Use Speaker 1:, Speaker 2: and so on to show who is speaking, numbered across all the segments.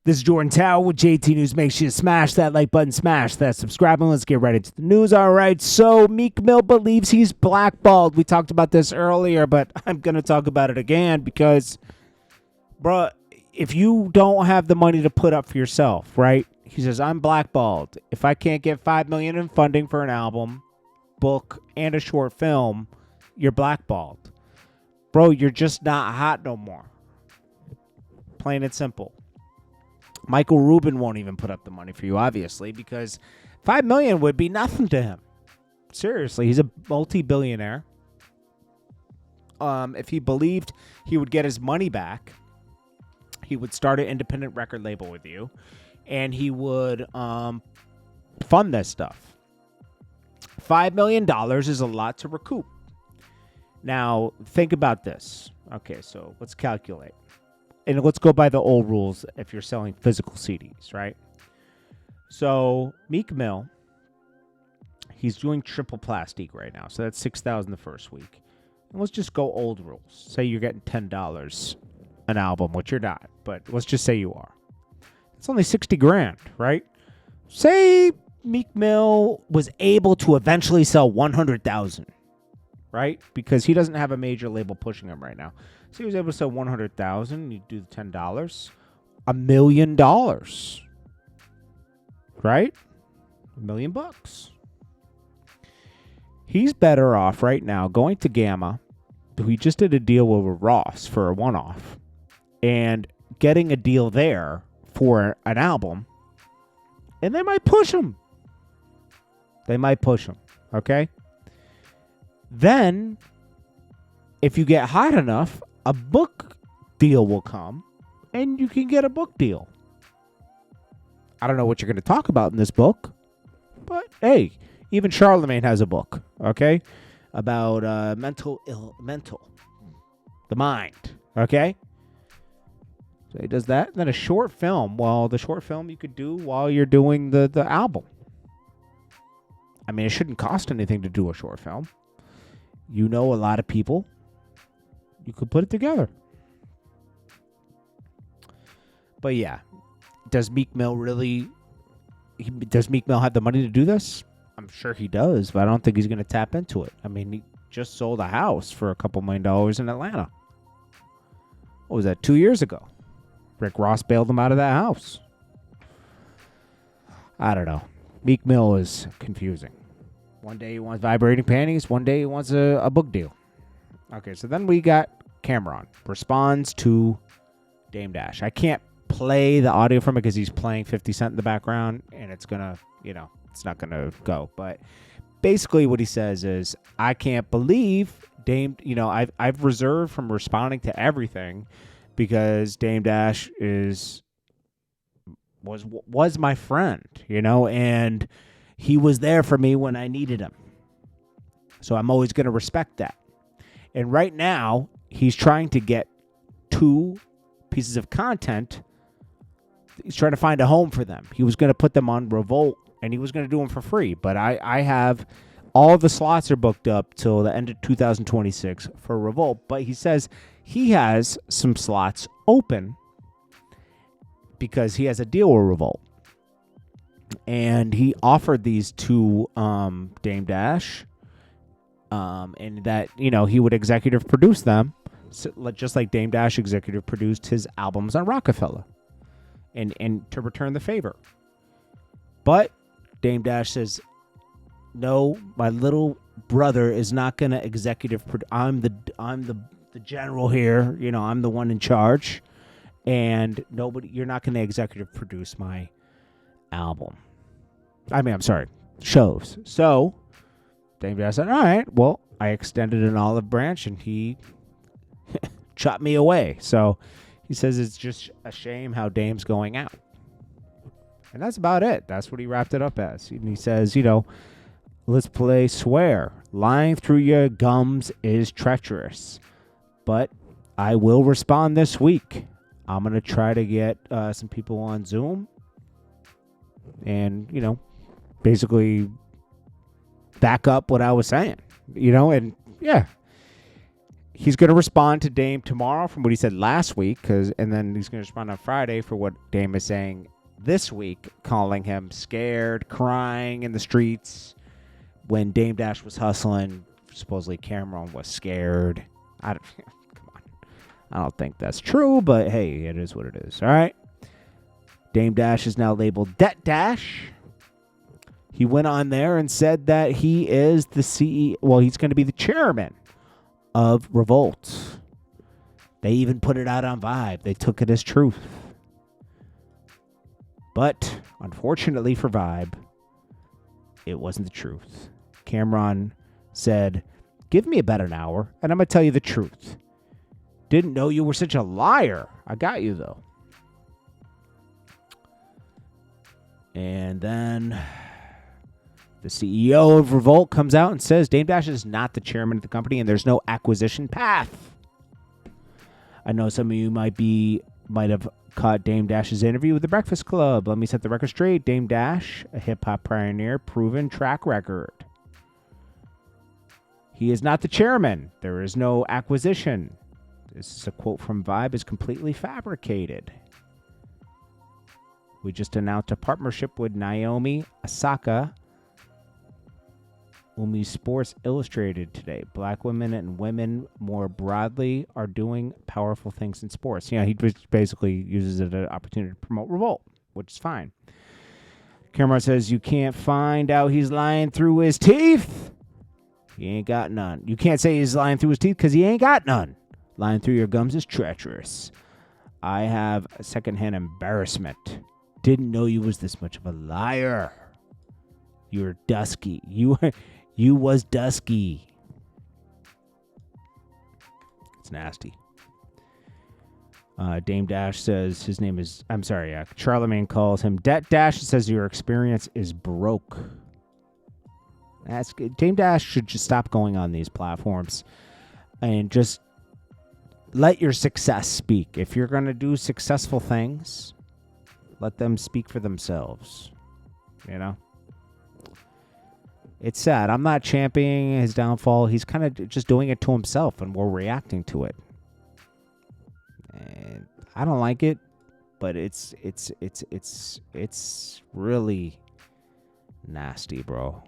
Speaker 1: This is Jordan Tower with JT News. Make sure you smash that like button, smash that subscribe button. Let's get right into the news. All right, so Meek Mill believes he's blackballed. We talked about this earlier, but I'm going to talk about it again because, bro, if you don't have the money to put up for yourself, right? He says, I'm blackballed. If I can't get $5 million in funding for an album, book, and a short film, you're blackballed. Bro, you're just not hot no more. Plain and simple. Michael Rubin won't even put up the money for you, obviously, because $5 million would be nothing to him. Seriously, he's a multi-billionaire. If he believed he would get his money back, he would start an independent record label with you, and he would fund this stuff. $5 million is a lot to recoup. Now, think about this. Okay, so let's calculate. And let's go by the old rules if you're selling physical CDs, right? So Meek Mill, he's doing triple plastique right now. So that's $6,000 the first week. And let's just go old rules. Say you're getting $10 an album, which you're not, but let's just say you are. It's only $60,000, right? Say Meek Mill was able to eventually sell 100,000, right? Because he doesn't have a major label pushing him right now. So he was able to sell 100,000. You do the $10, $1 million, right? $1 million. He's better off right now going to Gamma, who he just did a deal with Ross for a one-off, and getting a deal there for an album, and they might push him. They might push him, okay? Then, if you get hot enough, a book deal will come, and you can get a book deal. I don't know what you're going to talk about in this book, but hey, even Charlemagne has a book, okay, about the mind, okay? So he does that. And then a short film. Well, the short film you could do while you're doing the album. I mean, it shouldn't cost anything to do a short film. You know a lot of people. You could put it together. But yeah, does Meek Mill have the money to do this? I'm sure he does, but I don't think he's going to tap into it. I mean, he just sold a house for a couple $1 million in Atlanta. What was that, 2 years ago? Rick Ross bailed him out of that house. I don't know. Meek Mill is confusing. One day he wants vibrating panties. One day he wants a book deal. Okay, so then we got Camron responds to Dame Dash. I can't play the audio from it because he's playing 50 Cent in the background, and it's gonna, it's not gonna go. But basically, what he says is, I can't believe Dame. I've reserved from responding to everything because Dame Dash was my friend, and he was there for me when I needed him. So I'm always gonna respect that. And right now, he's trying to get 2 pieces of content. He's trying to find a home for them. He was going to put them on Revolt, and he was going to do them for free. But I have all the slots are booked up till the end of 2026 for Revolt. But he says he has some slots open because he has a deal with Revolt. And he offered these to Dame Dash. And that, he would executive produce them, just like Dame Dash executive produced his albums on Rockefeller, and to return the favor. But Dame Dash says, no, my little brother is not going to executive produce. I'm the general here. I'm the one in charge, and you're not going to executive produce my album. I'm sorry, shows. So Dame Dash said, all right, well, I extended an olive branch, and he chopped me away. So he says it's just a shame how Dame's going out. And that's about it. That's what he wrapped it up as. And he says, let's play Swear. Lying through your gums is treacherous. But I will respond this week. I'm going to try to get some people on Zoom. And, basically back up what I was saying, and yeah, he's going to respond to Dame tomorrow from what he said last week, and then he's going to respond on Friday for what Dame is saying this week, calling him scared, crying in the streets when Dame Dash was hustling. Supposedly Camron was scared. Come on. I don't think that's true, but hey, it is what it is. All right. Dame Dash is now labeled Debt Dash. He went on there and said that he is the CEO. Well, he's going to be the chairman of Revolt. They even put it out on Vibe. They took it as truth. But unfortunately for Vibe, it wasn't the truth. Camron said, "Give me about an hour, and I'm going to tell you the truth. Didn't know you were such a liar. I got you, though." And then the CEO of Revolt comes out and says Dame Dash is not the chairman of the company, and there's no acquisition path. I know some of you might have caught Dame Dash's interview with The Breakfast Club. Let me set the record straight. Dame Dash, a hip-hop pioneer, proven track record. He is not the chairman. There is no acquisition. This is a quote from Vibe, is completely fabricated. We just announced a partnership with Naomi Osaka, Umi Sports Illustrated today. Black women and women more broadly are doing powerful things in sports. Yeah, he basically uses it as an opportunity to promote Revolt, which is fine. Camron says you can't find out he's lying through his teeth. He ain't got none. You can't say he's lying through his teeth because he ain't got none. Lying through your gums is treacherous. I have a secondhand embarrassment. Didn't know you was this much of a liar. You're dusky. You was dusky. It's nasty. Dame Dash says his name is, Charlemagne calls him Debt Dash. Says your experience is broke. That's good. Dame Dash should just stop going on these platforms and just let your success speak. If you're going to do successful things, let them speak for themselves. You know? It's sad. I'm not championing his downfall. He's kind of just doing it to himself, and we're reacting to it. And I don't like it, but it's really nasty, bro.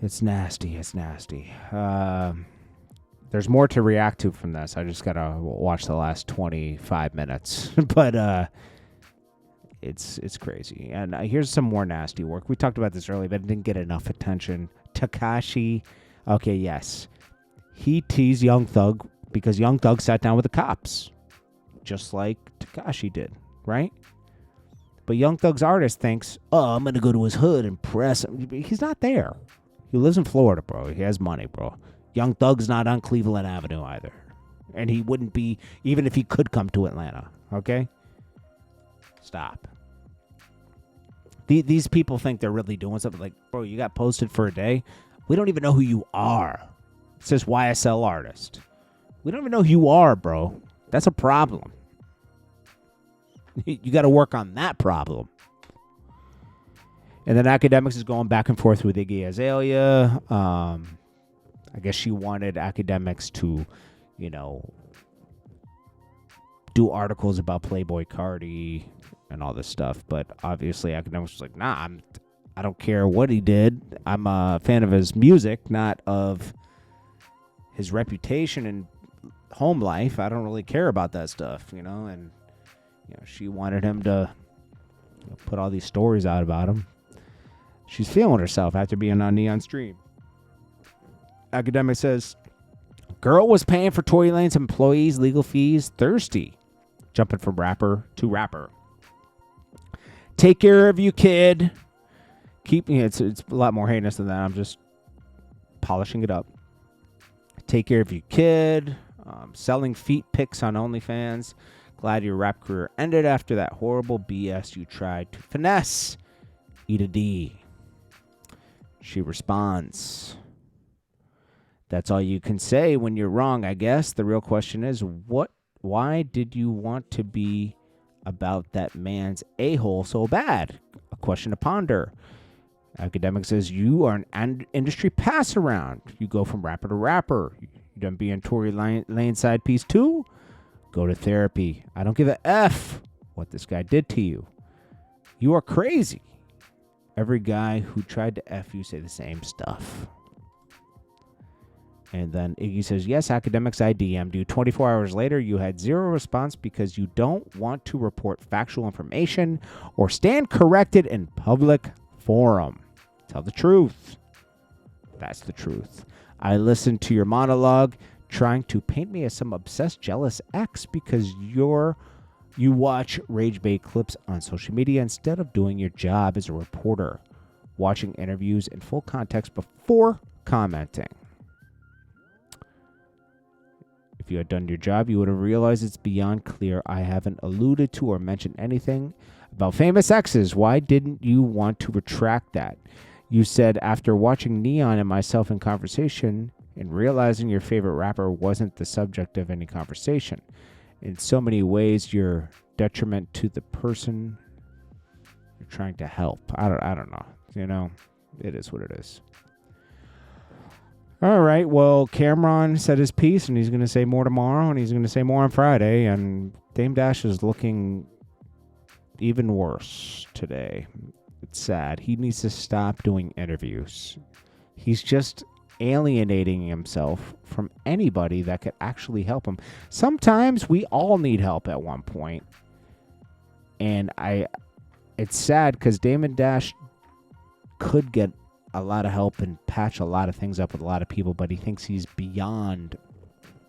Speaker 1: It's nasty. It's nasty. There's more to react to from this. I just gotta watch the last 25 minutes, but it's crazy. And here's some more nasty work. We talked about this earlier, but it didn't get enough attention. Tekashi, okay, yes, he teased Young Thug because Young Thug sat down with the cops, just like Tekashi did, right? But Young Thug's artist thinks, oh, I'm gonna go to his hood and press him. He's not there. He lives in Florida, bro. He has money, bro. Young Thug's not on Cleveland Avenue either. And he wouldn't be, even if he could come to Atlanta. Okay? Stop. These people think they're really doing something. Like, bro, you got posted for a day. We don't even know who you are. It says YSL artist. We don't even know who you are, bro. That's a problem. You got to work on that problem. And then Akademiks is going back and forth with Iggy Azalea. I guess she wanted Akademiks to, do articles about Playboy Cardi and all this stuff. But obviously Akademiks was like, nah, I don't care what he did. I'm a fan of his music, not of his reputation and home life. I don't really care about that stuff, And, she wanted him to put all these stories out about him. She's feeling herself after being on Neon Stream. Akademiks says, girl was paying for Tory Lanez employees' legal fees. Thirsty. Jumping from rapper to rapper. Take care of you, kid. It's a lot more heinous than that. I'm just polishing it up. Take care of you, kid. Selling feet pics on OnlyFans. Glad your rap career ended after that horrible BS you tried to finesse. Eat a D. She responds, that's all you can say when you're wrong, I guess. The real question is, why did you want to be about that man's a-hole so bad? A question to ponder. Akademiks says, you are an industry pass around. You go from rapper to rapper. You done being Tory Lane side piece too? Go to therapy. I don't give a F what this guy did to you. You are crazy. Every guy who tried to F you say the same stuff. And then Iggy says, yes, Akademiks, I DM'd you. 24 hours later, you had zero response because you don't want to report factual information or stand corrected in public forum. Tell the truth. That's the truth. I listened to your monologue trying to paint me as some obsessed, jealous ex because you watch rage bait clips on social media instead of doing your job as a reporter, watching interviews in full context before commenting. If you had done your job, you would have realized it's beyond clear I haven't alluded to or mentioned anything about famous exes. Why didn't you want to retract that? You said after watching Neon and myself in conversation and realizing your favorite rapper wasn't the subject of any conversation. In so many ways, you're detriment to the person you're trying to help. I don't know. You know, it is what it is. All right, well, Camron said his piece, and he's going to say more tomorrow, and he's going to say more on Friday, and Dame Dash is looking even worse today. It's sad. He needs to stop doing interviews. He's just alienating himself from anybody that could actually help him. Sometimes we all need help at one point, and it's sad because Damon Dash could get a lot of help and patch a lot of things up with a lot of people, but he thinks he's beyond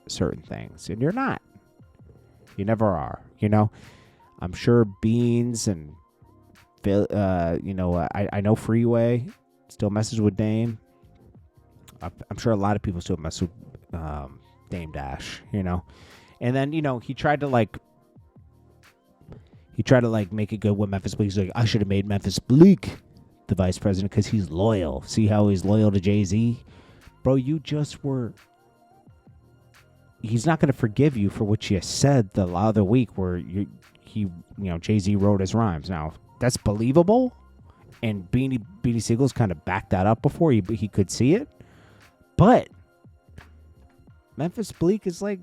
Speaker 1: certain things, and you're not. You never are. You know, I'm sure Beans and I know Freeway still messes with Dame. I'm sure a lot of people still mess with Dame Dash. You know, and then he tried to make it good with Memphis Bleak. He's like, I should have made Memphis Bleak the vice president because he's loyal. See how he's loyal to Jay-Z? Bro, you just were... He's not going to forgive you for what you said the other week where Jay-Z wrote his rhymes. Now, that's believable, and Beanie Siegel's kind of backed that up before he could see it. But Memphis Bleak is like...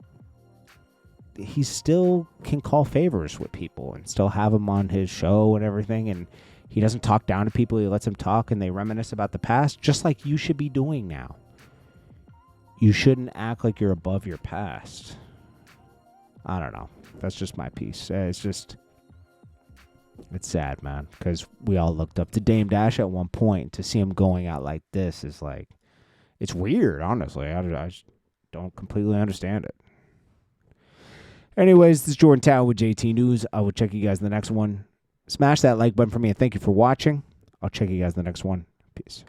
Speaker 1: He still can call favors with people and still have them on his show and everything, and he doesn't talk down to people. He lets them talk, and they reminisce about the past, just like you should be doing now. You shouldn't act like you're above your past. I don't know. That's just my piece. It's sad, man, because we all looked up to Dame Dash at one point. To see him going out like this is like, it's weird, honestly. I just don't completely understand it. Anyways, this is Jordan Tower with JT News. I will check you guys in the next one. Smash that like button for me, and thank you for watching. I'll check you guys in the next one. Peace.